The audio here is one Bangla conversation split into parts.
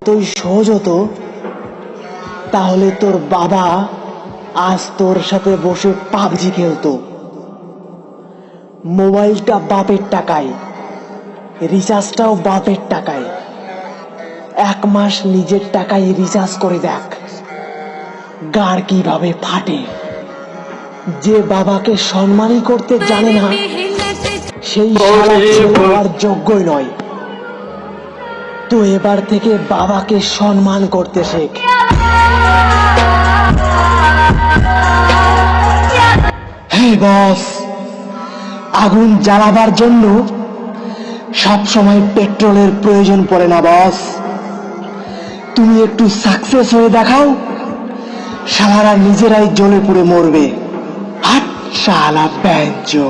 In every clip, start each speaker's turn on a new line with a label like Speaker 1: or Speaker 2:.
Speaker 1: তুই সহজ হতো তাহলে তোর বাবা আজ তোর সাথে বসে পাবজি খেলতো। মোবাইলটা বাপের টাকায়, রিচার্জটাও বাপের টাকায়। 1 মাস নিজের টাকায় রিচার্জ করে দেখ, গাড় কিভাবে ফাটে। যে বাবাকে সম্মানই করতে জানে না, সেই শালা ছেলে হওয়ার যোগ্যই নয়। তো এবার থেকে বাবাকে সম্মান করতে শেখ। হ্যাঁ বস, আগুন জ্বালাবার জন্য সব সময় পেট্রোলের প্রয়োজন পড়ে না বস। তুমি একটু সাকসেস হয়ে দেখাও, শালারা নিজেরাই জ্বলে পুড়ে মরবে। হাট শালা ব্যাঞ্জো।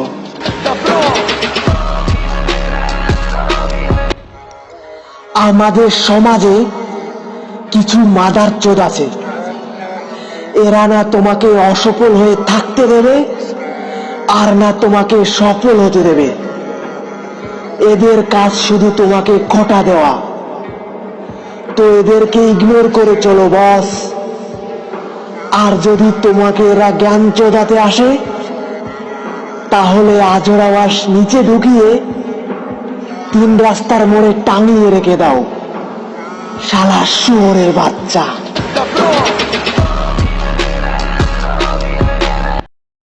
Speaker 1: আমাদের সমাজে কিছু মাদারচোদ আছে, এরা না তোমাকে অসফল হয়ে থাকতে দেবে, আর না তোমাকে সফল হতে দেবে। এদের কাজ শুধু তোমাকে খোঁটা দেওয়া। তো এদেরকে ইগনোর করে চলো বস। আর যদি তোমাকে এরা জ্ঞান চোদাতে আসে, তাহলে আজরাওয়াস নিচে ঢুকিয়ে 3 রাস্তার মোড়ে টাঙিয়ে রেখে দাও, শালা শুয়োরের বাচ্চা।